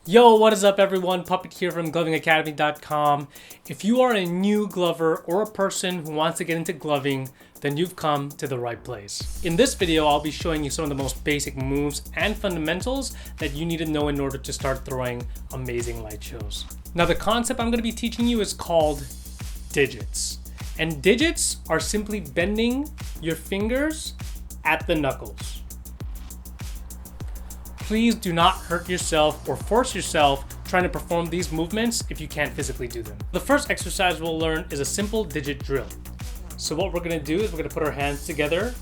Yo, what is up everyone? Puppet here from glovingacademy.com. If you are a new glover or a person who wants to get into gloving, then you've come to the right place. In this video, I'll be showing you some of the most basic moves and fundamentals that you need to know in order to start throwing amazing light shows. Now, the concept I'm going to be teaching you is called digits. And digits are simply bending your fingers at the knuckles. Please do not hurt yourself or force yourself trying to perform these movements if you can't physically do them. The first exercise we'll learn is a simple digit drill. So what we're going to do is we're going to put our hands together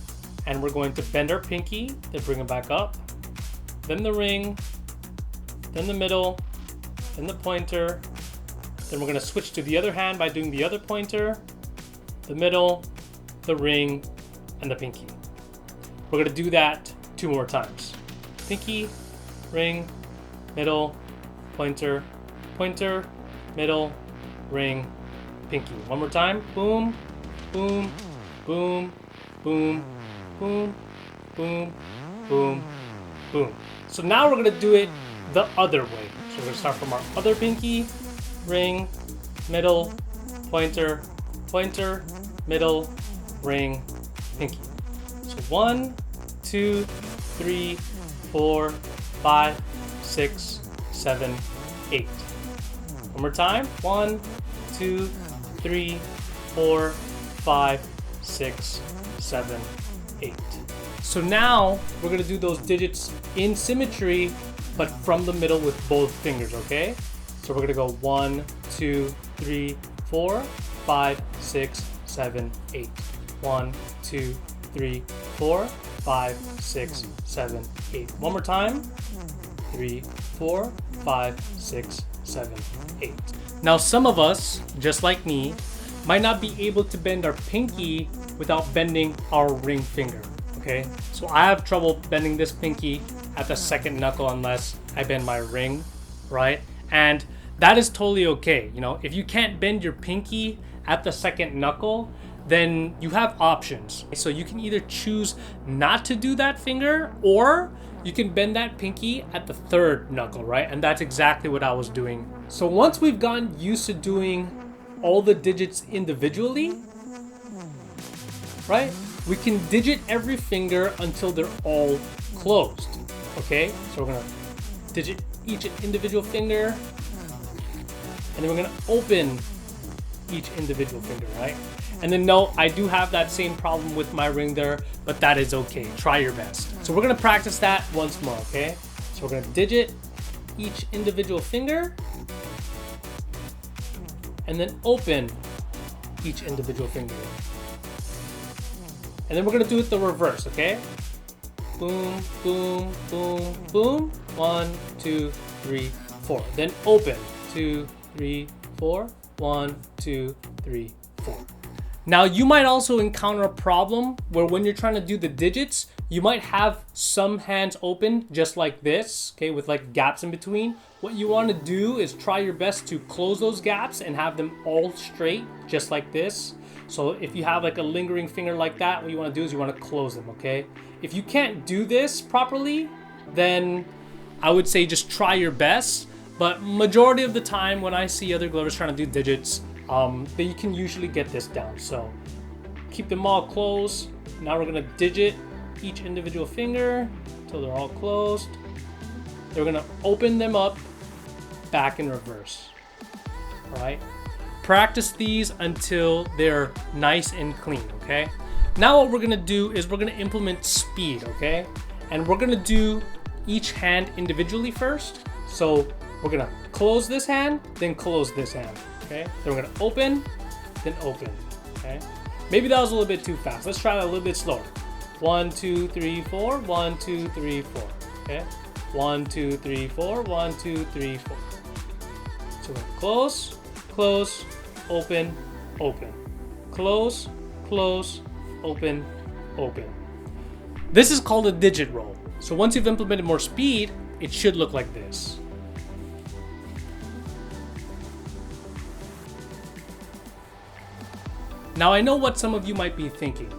and we're going to bend our pinky, then bring it back up, then the ring, then the middle, then the pointer. Then we're going to switch to the other hand by doing the other pointer, the middle, the ring, and the pinky. We're going to do that 2 more times. Pinky, ring, middle, pointer, pointer, middle, ring, pinky. One more time. Boom, boom, boom, boom, boom, boom, boom, boom. So now we're gonna do it the other way. So we're gonna start from our other pinky, ring, middle, pointer, pointer, middle, ring, pinky. So 1, 2, 3, 4, 5, 6, 7, 8. One more time. 1, 2, 3, 4, 5, 6, 7, 8. So now we're going to do those digits in symmetry, but from the middle with both fingers, okay? So we're going to go 1, 2, 3, 4, 5, 6, 7, 8. 1, 2, 3, 4, 5, 6, 7, 8. One more time. 3, 4, 5, 6, 7, 8. Now, some of us, just like me, might not be able to bend our pinky without bending our ring finger. Okay? So I have trouble bending this pinky at the second knuckle unless I bend my ring, right? And that is totally okay. You know, if you can't bend your pinky at the second knuckle, then you have options. So you can either choose not to do that finger, or you can bend that pinky at the third knuckle, right? And that's exactly what I was doing. So once we've gotten used to doing all the digits individually, right? We can digit every finger until they're all closed, okay? So we're gonna digit each individual finger, and then we're gonna open each individual finger, right? And then no, I do have that same problem with my ring there, but that is okay. Try your best. So we're gonna practice that once more, okay? So we're gonna digit each individual finger and then open each individual finger. And then we're gonna do it the reverse, okay? Boom, boom, boom, boom. 1, 2, 3, 4. Then open. 2, 3, 4. 1, 2, 3, 4. Now, you might also encounter a problem where when you're trying to do the digits, you might have some hands open just like this, okay, with like gaps in between. What you want to do is try your best to close those gaps and have them all straight, just like this. So if you have like a lingering finger like that, what you want to do is you want to close them, okay? If you can't do this properly, then I would say just try your best. But majority of the time when I see other glovers trying to do digits, then you can usually get this down. So keep them all closed. Now we're gonna digit each individual finger until they're all closed. Then we're gonna open them up back in reverse. All right. Practice these until they're nice and clean, okay? Now what we're gonna do is we're gonna implement speed, okay? And we're gonna do each hand individually first. So we're gonna close this hand, then close this hand. Okay, then we're gonna open, then open. Okay, maybe that was a little bit too fast. Let's try that a little bit slower. 1, 2, 3, 4. 1, 2, 3, 4. Okay, 1, 2, 3, 4. 1, 2, 3, 4. So we're gonna close, close, open, open, close, close, open, open. This is called a digit roll. So once you've implemented more speed, it should look like this. Now, I know what some of you might be thinking.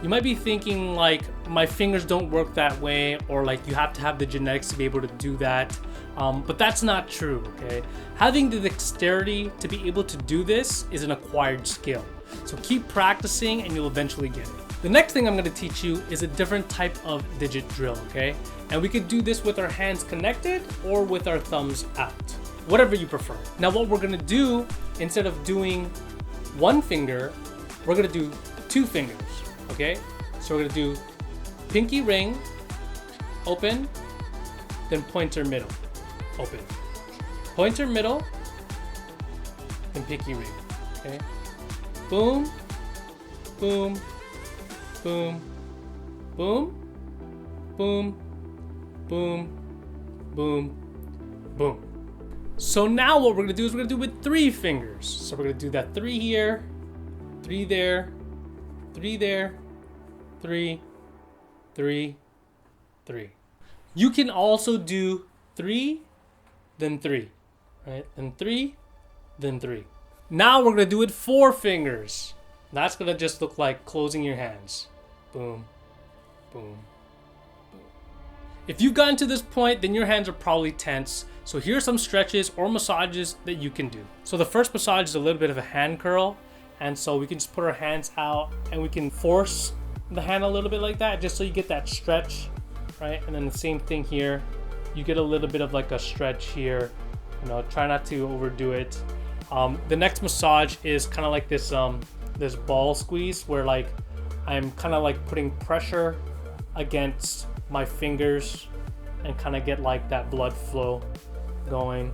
You might be thinking like, my fingers don't work that way, or like you have to have the genetics to be able to do that. But that's not true, okay? Having the dexterity to be able to do this is an acquired skill. So keep practicing and you'll eventually get it. The next thing I'm going to teach you is a different type of digit drill, okay? And we could do this with our hands connected or with our thumbs out, whatever you prefer. Now what we're going to do, instead of doing one finger, we're going to do two fingers, okay? So we're going to do pinky ring, open, then pointer middle, open. Pointer middle, then pinky ring, okay? Boom, boom, boom, boom, boom, boom, boom, boom. So now what we're gonna do is we're gonna do it with three fingers. So we're gonna do that three here, three there, three there, three, three, three. You can also do three, then three, right? Then three, then three. Now we're gonna do it four fingers. That's gonna just look like closing your hands. Boom, boom, boom. If you've gotten to this point, then your hands are probably tense. So here are some stretches or massages that you can do. So the first massage is a little bit of a hand curl. And so we can just put our hands out and we can force the hand a little bit like that, just so you get that stretch, right? And then the same thing here. You get a little bit of like a stretch here. You know, try not to overdo it. The next massage is kind of like this this ball squeeze where like I'm kind of like putting pressure against my fingers and kind of get like that blood flow going.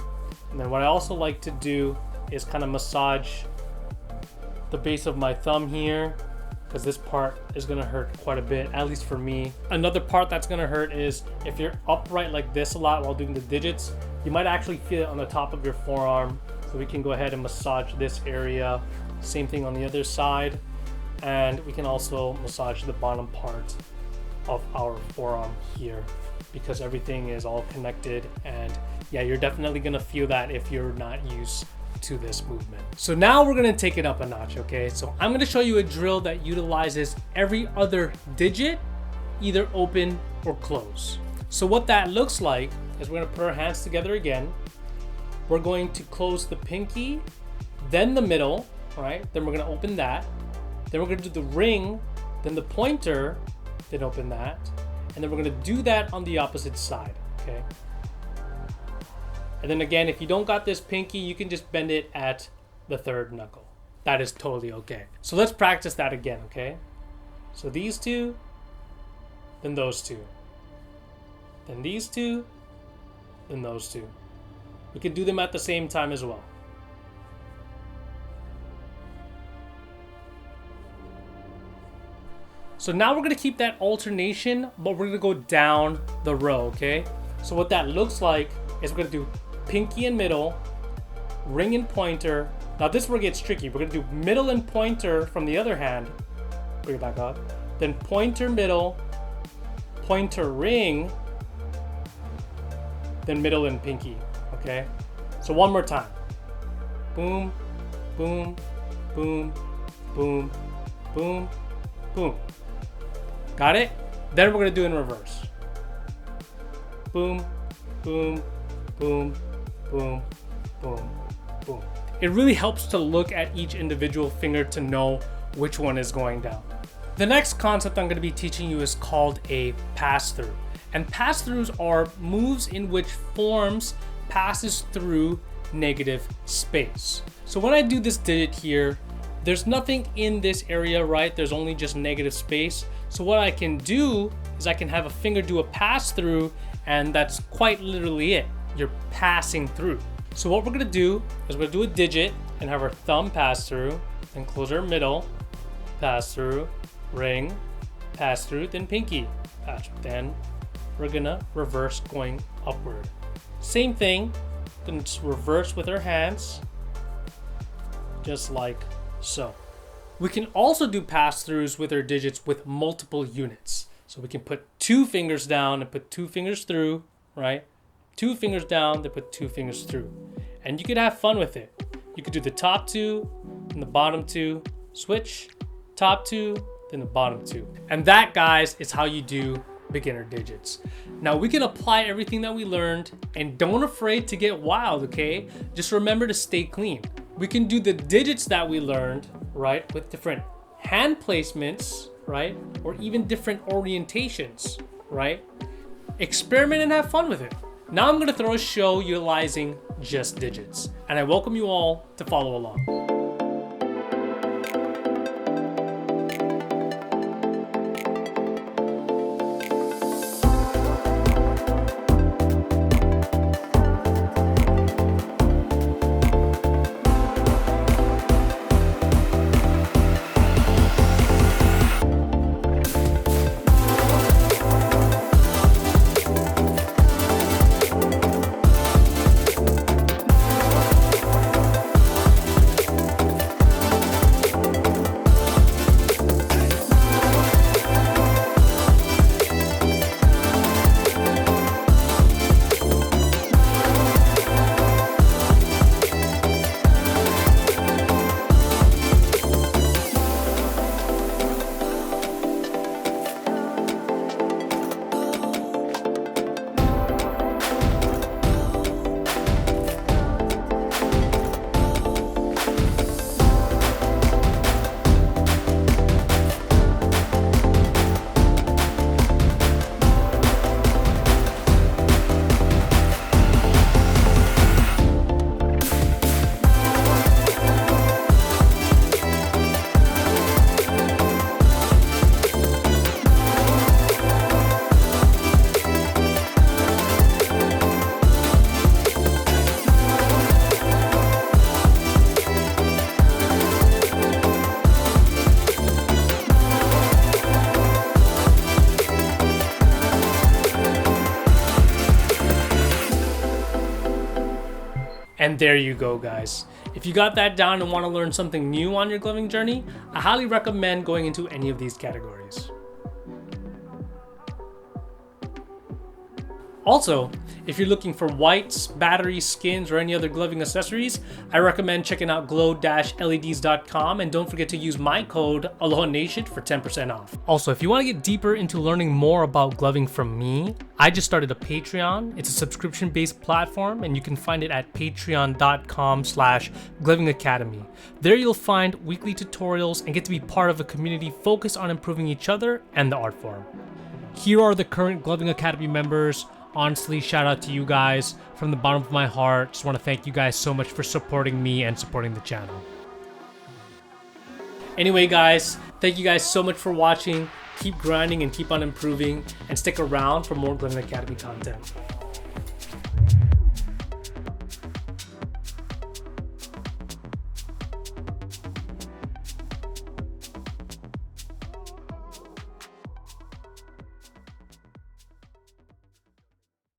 And then what I also like to do is kind of massage the base of my thumb here, because this part is gonna hurt quite a bit, at least for me. Another part that's gonna hurt is if you're upright like this a lot while doing the digits, you might actually feel it on the top of your forearm. So we can go ahead and massage this area. Same thing on the other side. And we can also massage the bottom part of our forearm here, because everything is all connected. And yeah, you're definitely gonna feel that if you're not used to this movement. So now we're gonna take it up a notch, okay? So I'm gonna show you a drill that utilizes every other digit, either open or close. So what that looks like is we're gonna put our hands together again. We're going to close the pinky, then the middle, right? Then we're gonna open that. Then we're gonna do the ring, then the pointer, then open that. And then we're gonna do that on the opposite side, okay? And then again, if you don't got this pinky, you can just bend it at the third knuckle. That is totally okay. So let's practice that again, okay? So these two, then those two. Then these two, then those two. We can do them at the same time as well. So now we're gonna keep that alternation, but we're gonna go down the row, okay? So what that looks like is we're gonna do pinky and middle, ring and pointer. Now this is where it gets tricky. We're gonna do middle and pointer from the other hand. Bring it back up. Then pointer middle, pointer ring, then middle and pinky, okay? So one more time. Boom, boom, boom, boom, boom, boom. Got it? Then we're gonna do it in reverse. Boom, boom, boom, boom, boom, boom. It really helps to look at each individual finger to know which one is going down. The next concept I'm going to be teaching you is called a pass-through. And pass-throughs are moves in which forms passes through negative space. So when I do this digit here, there's nothing in this area, right? There's only just negative space. So what I can do is I can have a finger do a pass-through, and that's quite literally it. You're passing through. So what we're gonna do is we're gonna do a digit and have our thumb pass through, then close our middle, pass through, ring, pass through, then pinky, pass through. Then we're gonna reverse going upward. Same thing, gonna just reverse with our hands, just like so. We can also do pass-throughs with our digits with multiple units. So we can put two fingers down and put two fingers through, right? Two fingers down, then put two fingers through. And you could have fun with it. You could do the top two, and the bottom two, switch, top two, then the bottom two. And that, guys, is how you do beginner digits. Now we can apply everything that we learned, and don't afraid to get wild, okay? Just remember to stay clean. We can do the digits that we learned, right, with different hand placements, right? Or even different orientations, right? Experiment and have fun with it. Now I'm gonna throw a show utilizing just digits, and I welcome you all to follow along. And there you go, guys. If you got that down and want to learn something new on your gloving journey, I highly recommend going into any of these categories. Also, if you're looking for whites, batteries, skins, or any other gloving accessories, I recommend checking out glow-leds.com, and don't forget to use my code AlohaNation for 10% off. Also, if you want to get deeper into learning more about gloving from me, I just started a Patreon. It's a subscription-based platform, and you can find it at patreon.com/glovingacademy. There you'll find weekly tutorials and get to be part of a community focused on improving each other and the art form. Here are the current Gloving Academy members. Honestly, shout out to you guys from the bottom of my heart. Just want to thank you guys so much for supporting me and supporting the channel. Anyway, guys, thank you guys so much for watching. Keep grinding and keep on improving, and stick around for more Gloving Academy content.